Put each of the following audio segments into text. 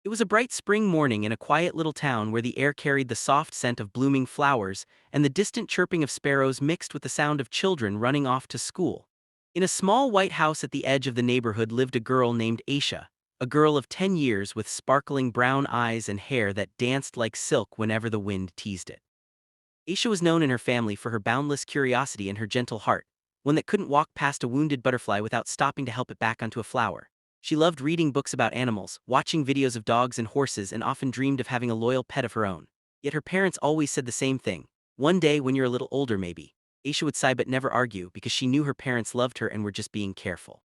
It was a bright spring morning in a quiet little town where the air carried the soft scent of blooming flowers, and the distant chirping of sparrows mixed with the sound of children running off to school. In a small white house at the edge of the neighborhood lived a girl named Aisha, a girl of 10 years with sparkling brown eyes and hair that danced like silk whenever the wind teased it. Aisha was known in her family for her boundless curiosity and her gentle heart, one that couldn't walk past a wounded butterfly without stopping to help it back onto a flower. She loved reading books about animals, watching videos of dogs and horses, and often dreamed of having a loyal pet of her own. Yet her parents always said the same thing: one day when you're a little older maybe. Aisha would sigh but never argue because she knew her parents loved her and were just being careful.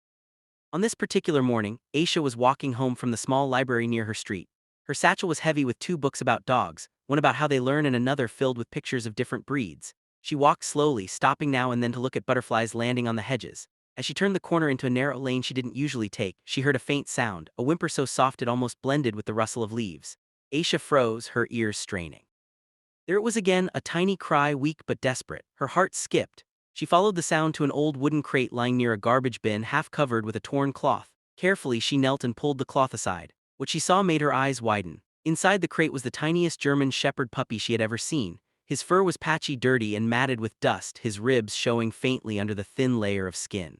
On this particular morning, Aisha was walking home from the small library near her street. Her satchel was heavy with two books about dogs, one about how they learn and another filled with pictures of different breeds. She walked slowly, stopping now and then to look at butterflies landing on the hedges. As she turned the corner into a narrow lane she didn't usually take, she heard a faint sound, a whimper so soft it almost blended with the rustle of leaves. Aisha froze, her ears straining. There it was again, a tiny cry, weak but desperate. Her heart skipped. She followed the sound to an old wooden crate lying near a garbage bin half covered with a torn cloth. Carefully she knelt and pulled the cloth aside. What she saw made her eyes widen. Inside the crate was the tiniest German shepherd puppy she had ever seen. His fur was patchy, dirty, and matted with dust, his ribs showing faintly under the thin layer of skin.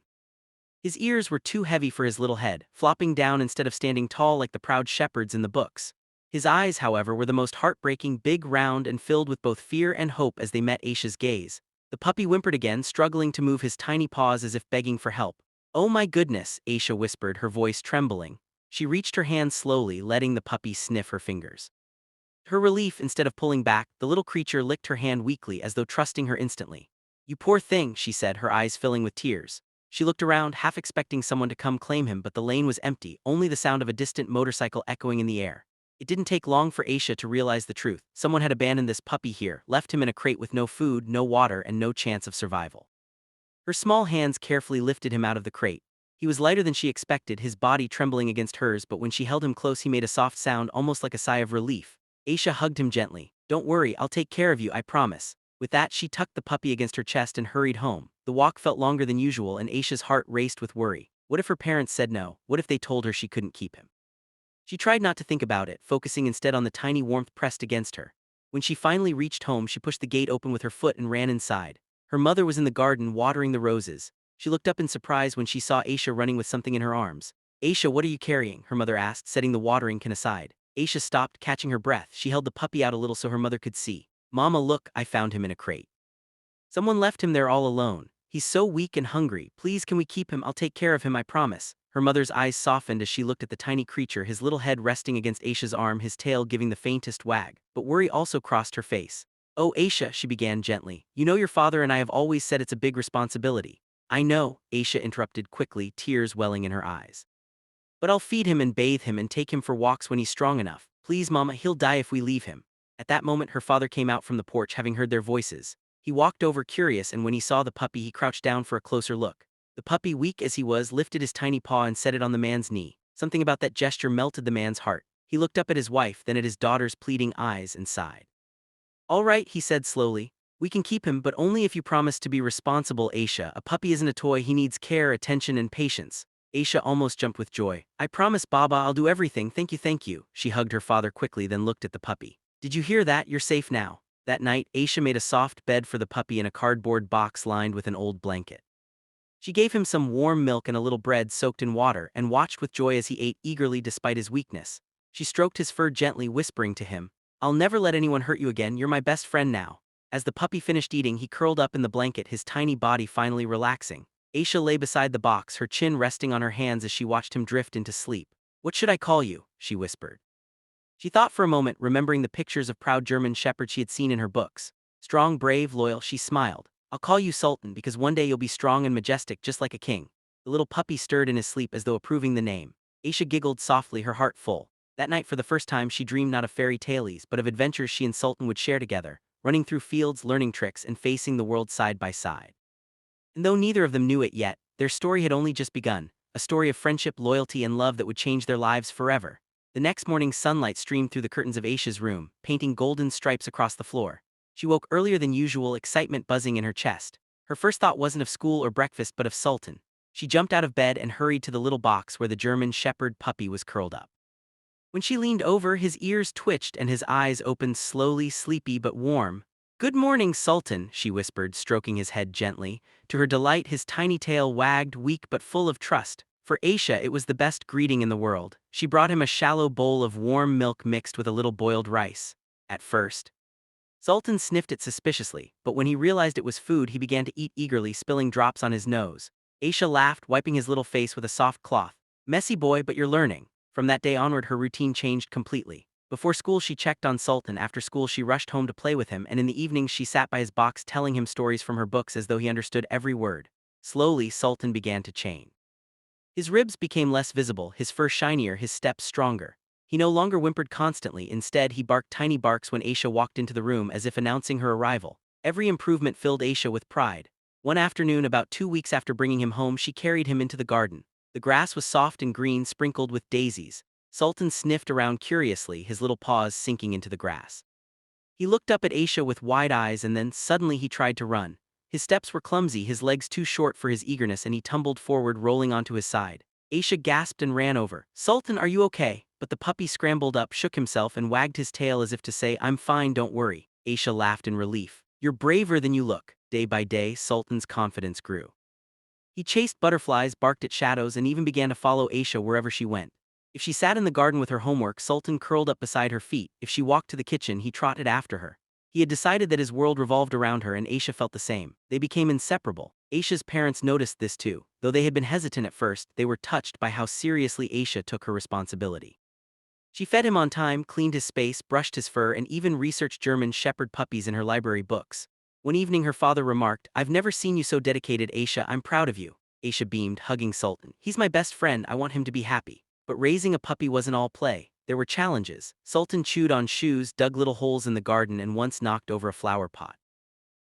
His ears were too heavy for his little head, flopping down instead of standing tall like the proud shepherds in the books. His eyes, however, were the most heartbreaking, big, round, and filled with both fear and hope as they met Aisha's gaze. The puppy whimpered again, struggling to move his tiny paws as if begging for help. "Oh my goodness," Aisha whispered, her voice trembling. She reached her hand slowly, letting the puppy sniff her fingers. To her relief, instead of pulling back, the little creature licked her hand weakly as though trusting her instantly. "You poor thing," she said, her eyes filling with tears. She looked around, half expecting someone to come claim him, but the lane was empty, only the sound of a distant motorcycle echoing in the air. It didn't take long for Aisha to realize the truth. Someone had abandoned this puppy here, left him in a crate with no food, no water, and no chance of survival. Her small hands carefully lifted him out of the crate. He was lighter than she expected, his body trembling against hers, but when she held him close he made a soft sound, almost like a sigh of relief. Aisha hugged him gently. "Don't worry, I'll take care of you, I promise." With that, she tucked the puppy against her chest and hurried home. The walk felt longer than usual, and Aisha's heart raced with worry. What if her parents said no? What if they told her she couldn't keep him? She tried not to think about it, focusing instead on the tiny warmth pressed against her. When she finally reached home, she pushed the gate open with her foot and ran inside. Her mother was in the garden watering the roses. She looked up in surprise when she saw Aisha running with something in her arms. "Aisha, what are you carrying?" her mother asked, setting the watering can aside. Aisha stopped, catching her breath. She held the puppy out a little so her mother could see. "Mama, look, I found him in a crate. Someone left him there all alone. He's so weak and hungry. Please, can we keep him? I'll take care of him, I promise." Her mother's eyes softened as she looked at the tiny creature, his little head resting against Aisha's arm, his tail giving the faintest wag. But worry also crossed her face. "Oh, Aisha," she began gently. "You know your father and I have always said it's a big responsibility." "I know," Aisha interrupted quickly, tears welling in her eyes. "But I'll feed him and bathe him and take him for walks when he's strong enough. Please, Mama, he'll die if we leave him." At that moment her father came out from the porch, having heard their voices. He walked over curious, and when he saw the puppy he crouched down for a closer look. The puppy, weak as he was, lifted his tiny paw and set it on the man's knee. Something about that gesture melted the man's heart. He looked up at his wife, then at his daughter's pleading eyes, and sighed. "All right," he said slowly. "We can keep him, but only if you promise to be responsible, Aisha. A puppy isn't a toy, he needs care, attention, and patience." Aisha almost jumped with joy. "I promise, Baba, I'll do everything, thank you, thank you." She hugged her father quickly, then looked at the puppy. "Did you hear that? You're safe now." That night, Aisha made a soft bed for the puppy in a cardboard box lined with an old blanket. She gave him some warm milk and a little bread soaked in water, and watched with joy as he ate eagerly despite his weakness. She stroked his fur gently, whispering to him, "I'll never let anyone hurt you again, you're my best friend now." As the puppy finished eating, he curled up in the blanket, his tiny body finally relaxing. Aisha lay beside the box, her chin resting on her hands as she watched him drift into sleep. "What should I call you?" she whispered. She thought for a moment, remembering the pictures of proud German shepherds she had seen in her books. Strong, brave, loyal, she smiled. "I'll call you Sultan, because one day you'll be strong and majestic just like a king." The little puppy stirred in his sleep as though approving the name. Aisha giggled softly, her heart full. That night, for the first time, she dreamed not of fairy tales, but of adventures she and Sultan would share together, running through fields, learning tricks, and facing the world side by side. And though neither of them knew it yet, their story had only just begun, a story of friendship, loyalty, and love that would change their lives forever. The next morning, sunlight streamed through the curtains of Aisha's room, painting golden stripes across the floor. She woke earlier than usual, excitement buzzing in her chest. Her first thought wasn't of school or breakfast but of Sultan. She jumped out of bed and hurried to the little box where the German shepherd puppy was curled up. When she leaned over, his ears twitched and his eyes opened slowly, sleepy but warm. "Good morning, Sultan," she whispered, stroking his head gently. To her delight, his tiny tail wagged, weak but full of trust. For Aisha, it was the best greeting in the world. She brought him a shallow bowl of warm milk mixed with a little boiled rice. At first, Sultan sniffed it suspiciously, but when he realized it was food, he began to eat eagerly, spilling drops on his nose. Aisha laughed, wiping his little face with a soft cloth. "Messy boy, but you're learning." From that day onward, her routine changed completely. Before school, she checked on Sultan. After school, she rushed home to play with him, and in the evenings, she sat by his box telling him stories from her books as though he understood every word. Slowly, Sultan began to change. His ribs became less visible, his fur shinier, his steps stronger. He no longer whimpered constantly. Instead, he barked tiny barks when Aisha walked into the room, as if announcing her arrival. Every improvement filled Aisha with pride. One afternoon, about 2 weeks after bringing him home, she carried him into the garden. The grass was soft and green, sprinkled with daisies. Sultan sniffed around curiously, his little paws sinking into the grass. He looked up at Aisha with wide eyes, and then, suddenly, he tried to run. His steps were clumsy, his legs too short for his eagerness, and he tumbled forward, rolling onto his side. Aisha gasped and ran over. "Sultan, are you okay?" But the puppy scrambled up, shook himself, and wagged his tail as if to say, "I'm fine, don't worry." Aisha laughed in relief. "You're braver than you look." Day by day, Sultan's confidence grew. He chased butterflies, barked at shadows, and even began to follow Aisha wherever she went. If she sat in the garden with her homework, Sultan curled up beside her feet. If she walked to the kitchen, he trotted after her. He had decided that his world revolved around her, and Aisha felt the same. They became inseparable. Aisha's parents noticed this too. Though they had been hesitant at first, they were touched by how seriously Aisha took her responsibility. She fed him on time, cleaned his space, brushed his fur, and even researched German Shepherd puppies in her library books. One evening, her father remarked, "I've never seen you so dedicated, Aisha. I'm proud of you." Aisha beamed, hugging Sultan. "He's my best friend. I want him to be happy." But raising a puppy wasn't all play. There were challenges. Sultan chewed on shoes, dug little holes in the garden, and once knocked over a flower pot.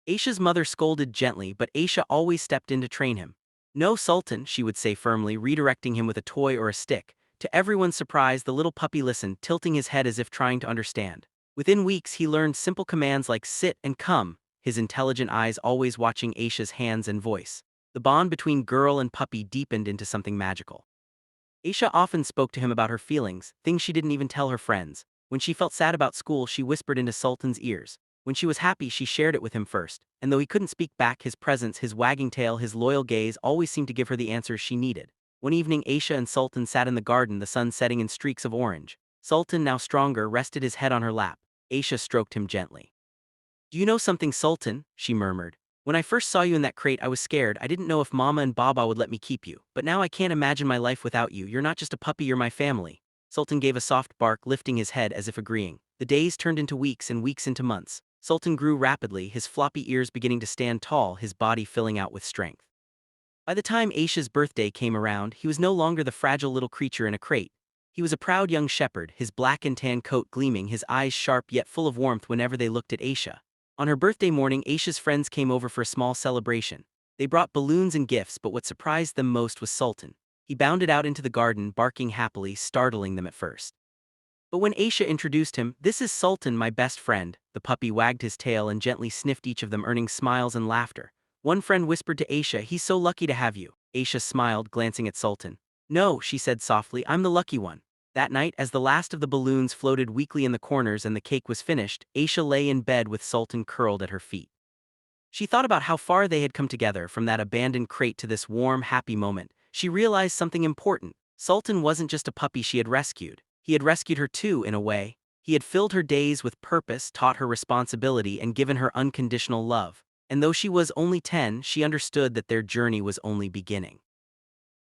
Aisha's mother scolded gently, but Aisha always stepped in to train him. "No, Sultan," she would say firmly, redirecting him with a toy or a stick. To everyone's surprise, the little puppy listened, tilting his head as if trying to understand. Within weeks, he learned simple commands like sit and come, his intelligent eyes always watching Aisha's hands and voice. The bond between girl and puppy deepened into something magical. Aisha often spoke to him about her feelings, things she didn't even tell her friends. When she felt sad about school, she whispered into Sultan's ears. When she was happy, she shared it with him first, and though he couldn't speak back, his presence, his wagging tail, his loyal gaze always seemed to give her the answers she needed. One evening, Aisha and Sultan sat in the garden, the sun setting in streaks of orange. Sultan, now stronger, rested his head on her lap. Aisha stroked him gently. "Do you know something, Sultan?" she murmured. "When I first saw you in that crate, I was scared. I didn't know if Mama and Baba would let me keep you. But now I can't imagine my life without you. You're not just a puppy, you're my family." Sultan gave a soft bark, lifting his head as if agreeing. The days turned into weeks and weeks into months. Sultan grew rapidly, his floppy ears beginning to stand tall, his body filling out with strength. By the time Aisha's birthday came around, he was no longer the fragile little creature in a crate. He was a proud young shepherd, his black and tan coat gleaming, his eyes sharp yet full of warmth whenever they looked at Aisha. On her birthday morning, Aisha's friends came over for a small celebration. They brought balloons and gifts, but what surprised them most was Sultan. He bounded out into the garden, barking happily, startling them at first. But when Aisha introduced him, "This is Sultan, my best friend," the puppy wagged his tail and gently sniffed each of them, earning smiles and laughter. One friend whispered to Aisha, "He's so lucky to have you." Aisha smiled, glancing at Sultan. "No," she said softly, "I'm the lucky one." That night, as the last of the balloons floated weakly in the corners and the cake was finished, Aisha lay in bed with Sultan curled at her feet. She thought about how far they had come together, from that abandoned crate to this warm, happy moment. She realized something important. Sultan wasn't just a puppy she had rescued. He had rescued her too, in a way. He had filled her days with purpose, taught her responsibility, and given her unconditional love. And though she was only 10, she understood that their journey was only beginning.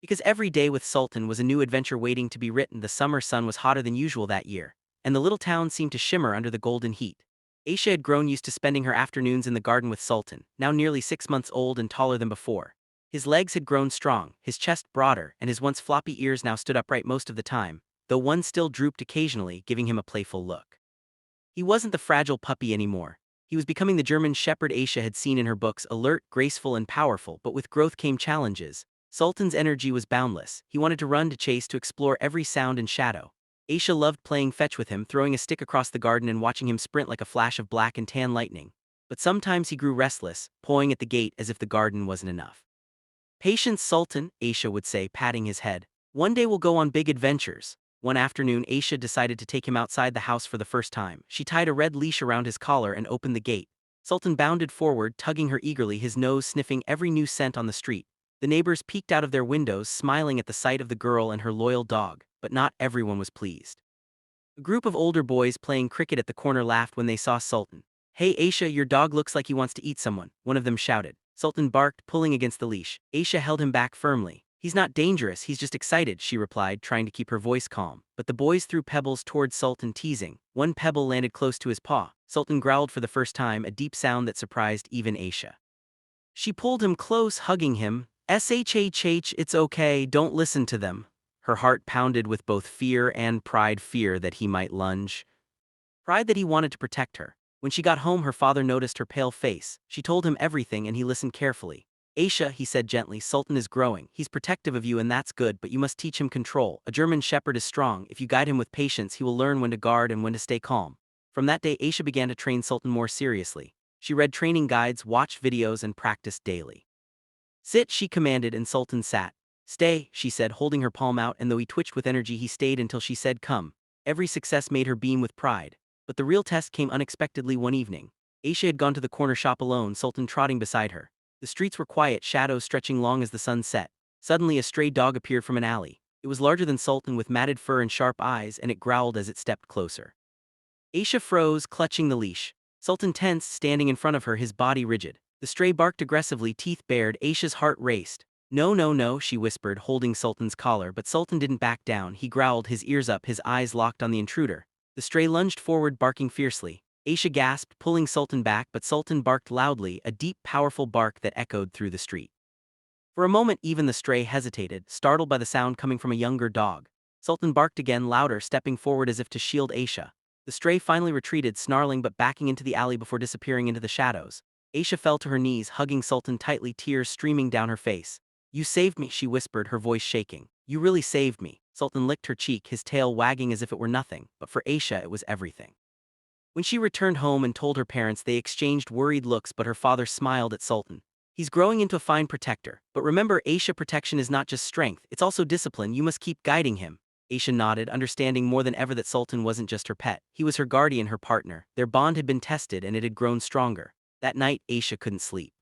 Because every day with Sultan was a new adventure waiting to be written. The summer sun was hotter than usual that year, and the little town seemed to shimmer under the golden heat. Aisha had grown used to spending her afternoons in the garden with Sultan, now nearly 6 months old and taller than before. His legs had grown strong, his chest broader, and his once floppy ears now stood upright most of the time, though one still drooped occasionally, giving him a playful look. He wasn't the fragile puppy anymore. He was becoming the German shepherd Aisha had seen in her books, alert, graceful, and powerful, but with growth came challenges. Sultan's energy was boundless. He wanted to run, to chase, to explore every sound and shadow. Aisha loved playing fetch with him, throwing a stick across the garden and watching him sprint like a flash of black and tan lightning. But sometimes he grew restless, pawing at the gate as if the garden wasn't enough. "Patience, Sultan," Aisha would say, patting his head. "One day we'll go on big adventures." One afternoon, Aisha decided to take him outside the house for the first time. She tied a red leash around his collar and opened the gate. Sultan bounded forward, tugging her eagerly, his nose sniffing every new scent on the street. The neighbors peeked out of their windows, smiling at the sight of the girl and her loyal dog, but not everyone was pleased. A group of older boys playing cricket at the corner laughed when they saw Sultan. "Hey Aisha, your dog looks like he wants to eat someone," one of them shouted. Sultan barked, pulling against the leash. Aisha held him back firmly. "He's not dangerous, he's just excited," she replied, trying to keep her voice calm. But the boys threw pebbles toward Sultan, teasing. One pebble landed close to his paw. Sultan growled for the first time, a deep sound that surprised even Aisha. She pulled him close, hugging him. "Shhh, it's okay, don't listen to them." Her heart pounded with both fear and pride, fear that he might lunge, pride that he wanted to protect her. When she got home, her father noticed her pale face. She told him everything and he listened carefully. "Aisha," he said gently, "Sultan is growing. He's protective of you and that's good, but you must teach him control. A German shepherd is strong. If you guide him with patience, he will learn when to guard and when to stay calm." From that day, Aisha began to train Sultan more seriously. She read training guides, watched videos, and practiced daily. "Sit," she commanded, and Sultan sat. "Stay," she said, holding her palm out, and though he twitched with energy, he stayed until she said come. Every success made her beam with pride. But the real test came unexpectedly one evening. Aisha had gone to the corner shop alone, Sultan trotting beside her. The streets were quiet, shadows stretching long as the sun set. Suddenly a stray dog appeared from an alley. It was larger than Sultan, with matted fur and sharp eyes, and it growled as it stepped closer. Aisha froze, clutching the leash. Sultan tensed, standing in front of her, his body rigid. The stray barked aggressively, teeth bared. Aisha's heart raced. "No, no, no," she whispered, holding Sultan's collar, but Sultan didn't back down. He growled, his ears up, his eyes locked on the intruder. The stray lunged forward, barking fiercely. Aisha gasped, pulling Sultan back, but Sultan barked loudly, a deep, powerful bark that echoed through the street. For a moment, even the stray hesitated, startled by the sound coming from a younger dog. Sultan barked again, louder, stepping forward as if to shield Aisha. The stray finally retreated, snarling but backing into the alley before disappearing into the shadows. Aisha fell to her knees, hugging Sultan tightly, tears streaming down her face. "You saved me," she whispered, her voice shaking. "You really saved me." Sultan licked her cheek, his tail wagging as if it were nothing, but for Aisha it was everything. When she returned home and told her parents, they exchanged worried looks, but her father smiled at Sultan. "He's growing into a fine protector. But remember, Aisha, protection is not just strength, it's also discipline. You must keep guiding him." Aisha nodded, understanding more than ever that Sultan wasn't just her pet. He was her guardian, her partner. Their bond had been tested and it had grown stronger. That night, Aisha couldn't sleep.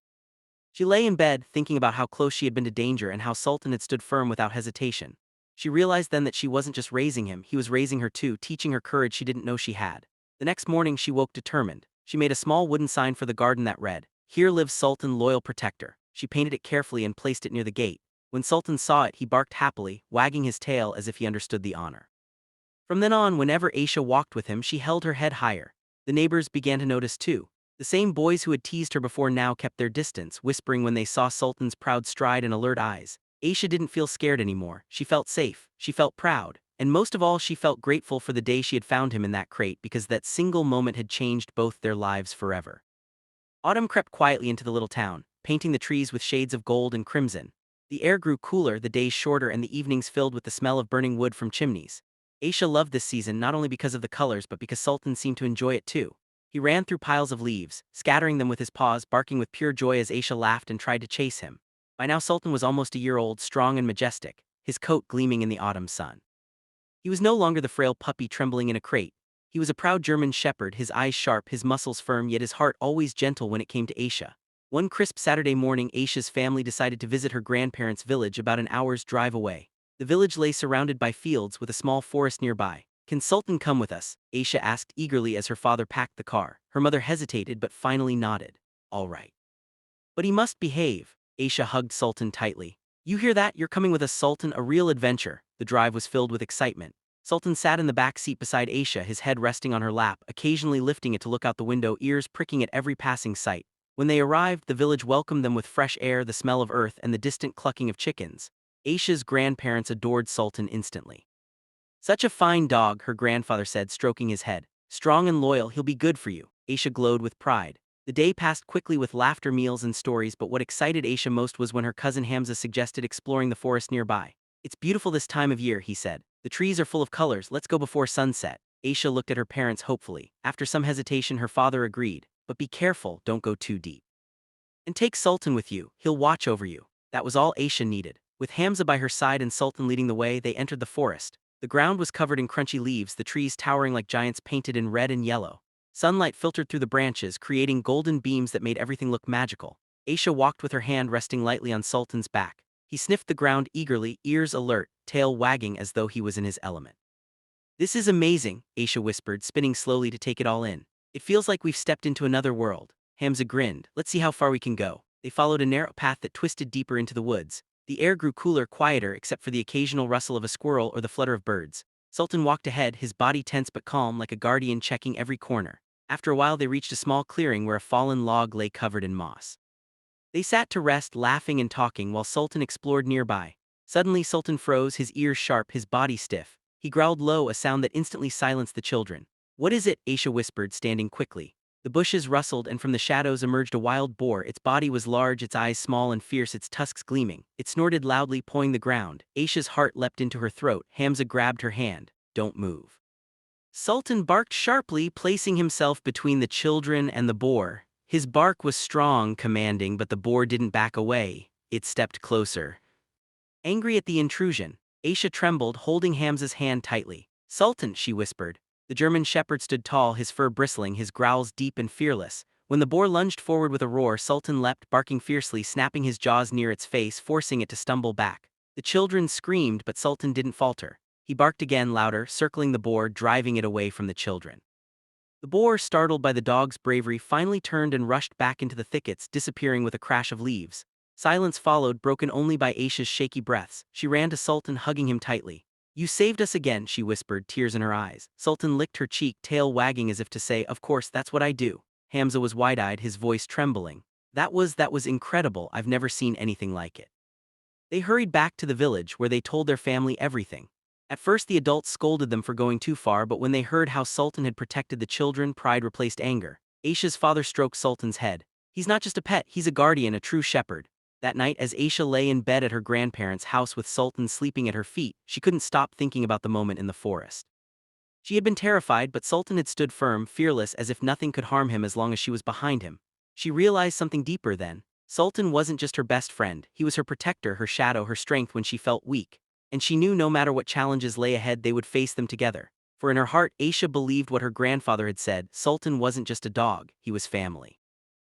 She lay in bed, thinking about how close she had been to danger and how Sultan had stood firm without hesitation. She realized then that she wasn't just raising him, he was raising her too, teaching her courage she didn't know she had. The next morning she woke determined. She made a small wooden sign for the garden that read, "Here lives Sultan, loyal protector." She painted it carefully and placed it near the gate. When Sultan saw it, he barked happily, wagging his tail as if he understood the honor. From then on, whenever Aisha walked with him, she held her head higher. The neighbors began to notice too. The same boys who had teased her before now kept their distance, whispering when they saw Sultan's proud stride and alert eyes. Aisha didn't feel scared anymore. She felt safe, she felt proud, and most of all she felt grateful for the day she had found him in that crate, because that single moment had changed both their lives forever. Autumn crept quietly into the little town, painting the trees with shades of gold and crimson. The air grew cooler, the days shorter, and the evenings filled with the smell of burning wood from chimneys. Aisha loved this season not only because of the colors but because Sultan seemed to enjoy it too. He ran through piles of leaves, scattering them with his paws, barking with pure joy as Aisha laughed and tried to chase him. By now Sultan was almost a year old, strong and majestic, his coat gleaming in the autumn sun. He was no longer the frail puppy trembling in a crate. He was a proud German shepherd, his eyes sharp, his muscles firm, yet his heart always gentle when it came to Aisha. One crisp Saturday morning, Aisha's family decided to visit her grandparents' village about an hour's drive away. The village lay surrounded by fields with a small forest nearby. "Can Sultan come with us?" Aisha asked eagerly as her father packed the car. Her mother hesitated but finally nodded. "All right. But he must behave." Aisha hugged Sultan tightly. "You hear that? You're coming with us, Sultan, a real adventure." The drive was filled with excitement. Sultan sat in the back seat beside Aisha, his head resting on her lap, occasionally lifting it to look out the window, ears pricking at every passing sight. When they arrived, the village welcomed them with fresh air, the smell of earth, and the distant clucking of chickens. Aisha's grandparents adored Sultan instantly. "Such a fine dog," her grandfather said, stroking his head. "Strong and loyal, he'll be good for you." Aisha glowed with pride. The day passed quickly with laughter, meals, and stories, but what excited Aisha most was when her cousin Hamza suggested exploring the forest nearby. "It's beautiful this time of year," he said. "The trees are full of colors, let's go before sunset." Aisha looked at her parents hopefully. After some hesitation, her father agreed. "But be careful, don't go too deep. And take Sultan with you, he'll watch over you." That was all Aisha needed. With Hamza by her side and Sultan leading the way, they entered the forest. The ground was covered in crunchy leaves, the trees towering like giants painted in red and yellow. Sunlight filtered through the branches, creating golden beams that made everything look magical. Aisha walked with her hand resting lightly on Sultan's back. He sniffed the ground eagerly, ears alert, tail wagging as though he was in his element. "This is amazing," Aisha whispered, spinning slowly to take it all in. "It feels like we've stepped into another world." Hamza grinned. "Let's see how far we can go." They followed a narrow path that twisted deeper into the woods. The air grew cooler, quieter, except for the occasional rustle of a squirrel or the flutter of birds. Sultan walked ahead, his body tense but calm, like a guardian checking every corner. After a while they reached a small clearing where a fallen log lay covered in moss. They sat to rest, laughing and talking while Sultan explored nearby. Suddenly Sultan froze, his ears sharp, his body stiff. He growled low, a sound that instantly silenced the children. "What is it?" Aisha whispered, standing quickly. The bushes rustled and from the shadows emerged a wild boar. Its body was large, its eyes small and fierce, its tusks gleaming. It snorted loudly, pawing the ground. Aisha's heart leapt into her throat. Hamza grabbed her hand. "Don't move." Sultan barked sharply, placing himself between the children and the boar. His bark was strong, commanding, but the boar didn't back away. It stepped closer. Angry at the intrusion, Aisha trembled, holding Hamza's hand tightly. "Sultan," she whispered. The German shepherd stood tall, his fur bristling, his growls deep and fearless. When the boar lunged forward with a roar, Sultan leapt, barking fiercely, snapping his jaws near its face, forcing it to stumble back. The children screamed, but Sultan didn't falter. He barked again, louder, circling the boar, driving it away from the children. The boar, startled by the dog's bravery, finally turned and rushed back into the thickets, disappearing with a crash of leaves. Silence followed, broken only by Aisha's shaky breaths. She ran to Sultan, hugging him tightly. "You saved us again," she whispered, tears in her eyes. Sultan licked her cheek, tail wagging as if to say, "Of course, that's what I do." Hamza was wide-eyed, his voice trembling. That was incredible. I've never seen anything like it." They hurried back to the village, where they told their family everything. At first the adults scolded them for going too far, but when they heard how Sultan had protected the children, pride replaced anger. Aisha's father stroked Sultan's head. "He's not just a pet, he's a guardian, a true shepherd." That night, as Aisha lay in bed at her grandparents' house with Sultan sleeping at her feet, she couldn't stop thinking about the moment in the forest. She had been terrified, but Sultan had stood firm, fearless, as if nothing could harm him as long as she was behind him. She realized something deeper then. Sultan wasn't just her best friend, he was her protector, her shadow, her strength when she felt weak. And she knew no matter what challenges lay ahead, they would face them together. For in her heart, Aisha believed what her grandfather had said: Sultan wasn't just a dog, he was family.